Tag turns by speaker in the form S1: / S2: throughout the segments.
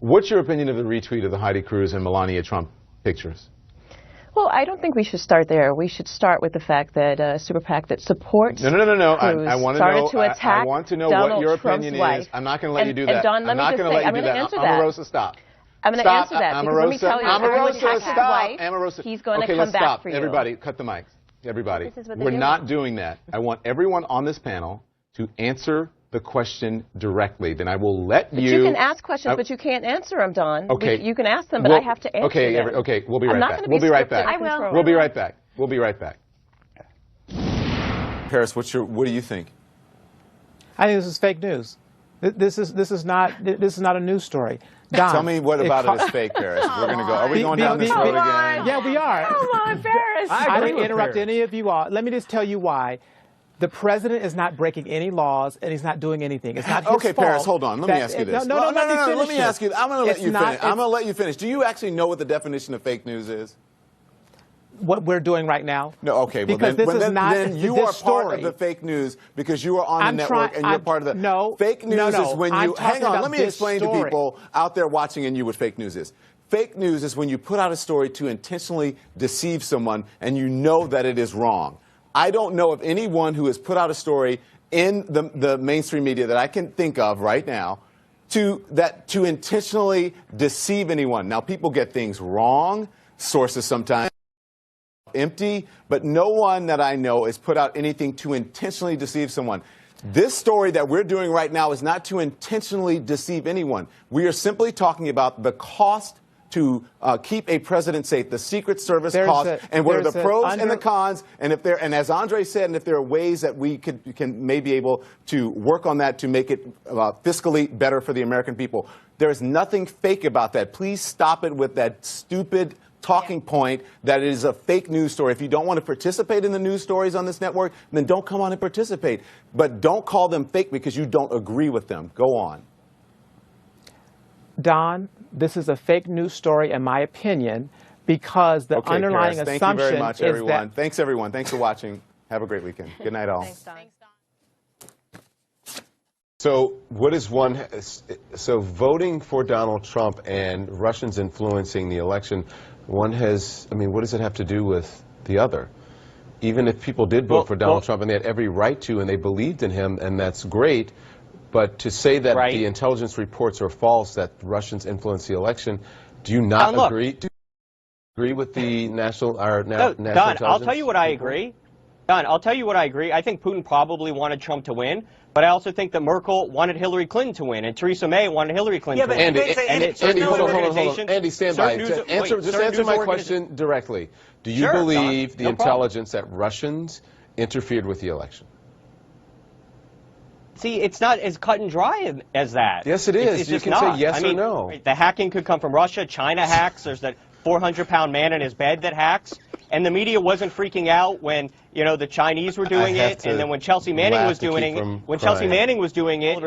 S1: What's your opinion of the retweet of the Heidi Cruz and Melania Trump pictures?
S2: Well, I don't think we should start there. We should start with the fact that a super PAC that supports
S1: No.
S2: Cruz
S1: I want to
S2: started
S1: know.
S2: to attack
S1: I want to know
S2: Donald
S1: what your
S2: Trump's
S1: opinion
S2: wife.
S1: is. I'm not going to let you do that.
S2: And Don, let me just say, I'm going to answer that.
S1: Omarosa, stop.
S2: I'm going to answer that because let me tell you,
S1: Omarosa, stop. Omarosa,
S2: he's going to
S1: okay,
S2: come
S1: let's
S2: back
S1: stop.
S2: for you.
S1: Everybody, cut the mics. Everybody, we're
S2: do.
S1: not doing that. I want everyone on this panel to answer the question directly. Then I will let you.
S2: But you can ask questions, but you can't answer them, Don.
S1: Okay.
S2: You can ask them, but I have to answer them.
S1: Okay, we'll be right back.
S2: We'll be right back.
S1: I will. We'll be right back. We'll be right back. Paris, what do you think?
S3: I think this is fake news. This is not a news story. Don,
S1: tell me what about it is fake, Paris. We're going to go. Are we going down this road again?
S3: Yeah, we are.
S2: Come on, Paris.
S3: I didn't interrupt any of you all. Let me just tell you why. The president is not breaking any laws, and he's not doing anything. It's not his
S1: okay,
S3: fault.
S1: Paris, hold on. Let me ask you this.
S3: No.
S1: Let me ask you. I'm going to let you finish. I'm going to let you finish. Do you actually know what the definition of fake news is?
S3: What we're doing right now?
S1: No, okay. Well,
S3: because
S1: then you are part of the fake news because you are on the network and you're part of the.
S3: No.
S1: Fake news is when you. Hang on. Let me explain
S3: story.
S1: to people out there watching and you what fake news is. Fake news is when you put out a story to intentionally deceive someone and you know that it is wrong. I don't know of anyone who has put out a story in the mainstream media that I can think of right now to intentionally deceive anyone. Now, people get things wrong. Sources sometimes empty, but no one that I know has put out anything to intentionally deceive someone. This story that we're doing right now is not to intentionally deceive anyone. We are simply talking about the cost to keep a president safe, the Secret Service cost, and what are the pros and the cons, and as Andre said, and if there are ways that we can maybe able to work on that to make it fiscally better for the American people. There is nothing fake about that. Please stop it with that stupid talking point that it is a fake news story. If you don't want to participate in the news stories on this network, then don't come on and participate. But don't call them fake because you don't agree with them. Go on.
S3: Don, this is a fake news story, in my opinion, because the underlying
S1: Paris,
S3: assumption
S1: thank you very much, everyone.
S3: That.
S1: Thanks, everyone. Thanks for watching. Have a great weekend. Good night, all.
S2: Thanks, Don.
S4: So what is so voting for Donald Trump and Russians influencing the election, what does it have to do with the other? Even if people did vote for Donald Trump and they had every right to and they believed in him, and that's great, but to say that the intelligence reports are false, that Russians influenced the election, do you not agree? Do you agree with the national
S5: Don, I'll tell you what I agree. Don, I'll tell you what I agree. I think Putin probably wanted Trump to win, but I also think that Merkel wanted Hillary Clinton to win, and Theresa May wanted Hillary Clinton to win.
S4: Andy, hold on. Andy, stand by. Just answer my question directly. Do you believe the intelligence that Russians interfered with the election?
S5: See, it's not as cut and dry as that.
S4: Yes, it is. You can say yes or no.
S5: The hacking could come from Russia. China hacks. There's that 400-pound man in his bed that hacks. And the media wasn't freaking out when, the Chinese were doing it, and then when Chelsea Manning was doing it,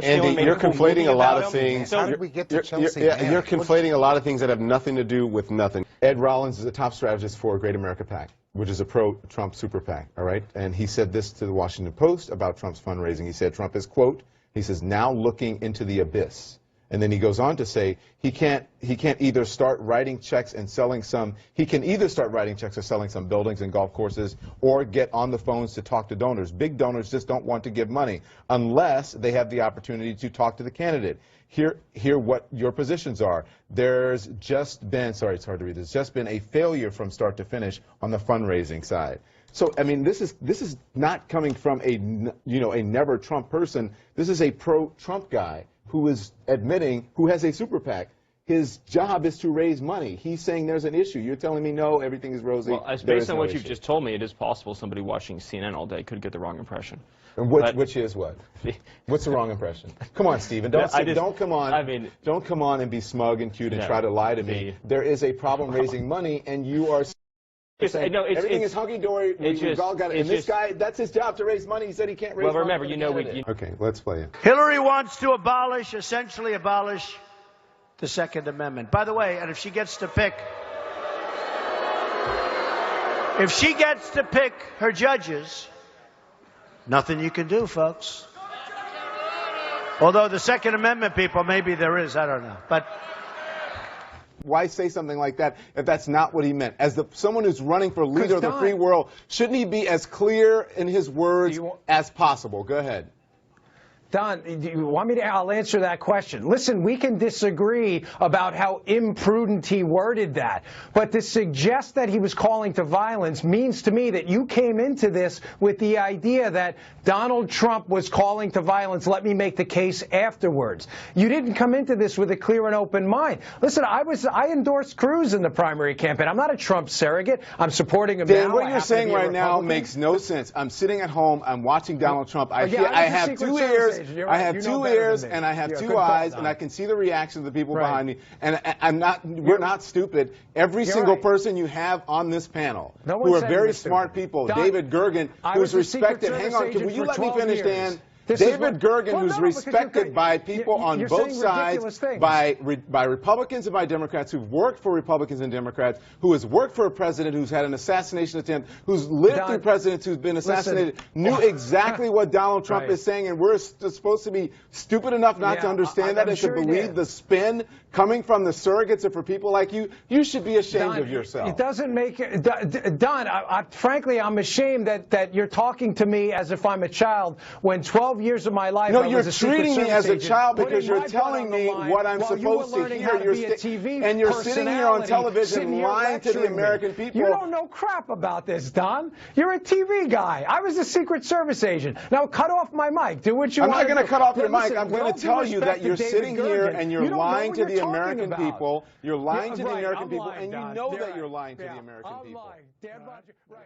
S4: Andy, you're conflating a lot of things.
S6: How did we get to Chelsea Manning?
S4: You're conflating a lot of things that have nothing to do with nothing.
S1: Ed Rollins is a top strategist for Great America PAC, which is a pro-Trump super PAC, all right? And he said this to the Washington Post about Trump's fundraising. He said Trump is, quote, he says, now looking into the abyss. And then he goes on to say he can't either start writing checks and selling some. He can either start writing checks or selling some buildings and golf courses, or get on the phones to talk to donors. Big donors just don't want to give money unless they have the opportunity to talk to the candidate. Hear what your positions are. There's just been, sorry, it's hard to read. There's just been a failure from start to finish on the fundraising side. So, I mean, this is not coming from a never Trump person. This is a pro-Trump guy who is admitting, who has a super PAC. His job is to raise money. He's saying there's an issue. You're telling me, no, everything is rosy.
S7: Well, based on what you've just told me, it is possible somebody watching CNN all day could get the wrong impression.
S1: And which is what? What's the wrong impression? Come on, Stephen. Don't come on. Don't come on and be smug and cute and try to lie to me. There is a problem raising money, and you are saying everything is hunky-dory. We've all got it. And this guy, that's his job, to raise money. He said he can't raise money.
S7: Well, remember,
S1: Okay, let's play it.
S8: Hillary wants to essentially abolish the Second Amendment. By the way, and if she gets to pick her judges, nothing you can do, folks. Although the Second Amendment people, maybe there is, I don't know. But
S1: why say something like that if that's not what he meant? As someone who's running for leader of the free world, shouldn't he be as clear in his words as possible? Go ahead.
S6: Don, do you want me to? I'll answer that question. Listen, we can disagree about how imprudent he worded that, but to suggest that he was calling to violence means to me that you came into this with the idea that Donald Trump was calling to violence. Let me make the case afterwards. You didn't come into this with a clear and open mind. Listen, I endorsed Cruz in the primary campaign. I'm not a Trump surrogate. I'm supporting him now.
S1: Dan, what you're saying right now makes no sense. I'm sitting at home. I'm watching Donald Trump. I have 2 ears.
S6: Right.
S1: I have 2 ears and I have 2 eyes, and I can see the reaction of the people behind me. And we're not stupid. Every single person you have on this panel, who are very smart people, David Gergen, who's respected. Hang on, will you let me finish, Dan? David Gergen, who's respected by people on both sides, by Republicans and by Democrats, who've worked for Republicans and Democrats, who has worked for a president who's had an assassination attempt, who's lived through presidents who's been assassinated, knew exactly what Donald Trump is saying, and we're supposed to be stupid enough not to understand that and to believe the spin coming from the surrogates and for people like you. You should be ashamed of yourself.
S6: It doesn't make Don, frankly, I'm ashamed that you're talking to me as if I'm a child when 12 years of my life I was a
S1: treating me as a child because you're telling me what I'm supposed to hear. And you're sitting here on television lying to the American people.
S6: You don't know crap about this, Don. You're a TV guy. I was a Secret Service agent. Now cut off my mic. Do what you want.
S1: I'm not going to cut off your mic. I'm going to tell you that you're sitting here and you're lying to the American people. You're lying to the American people, and you know that you're lying to the American people.
S6: Dan Bongino, right.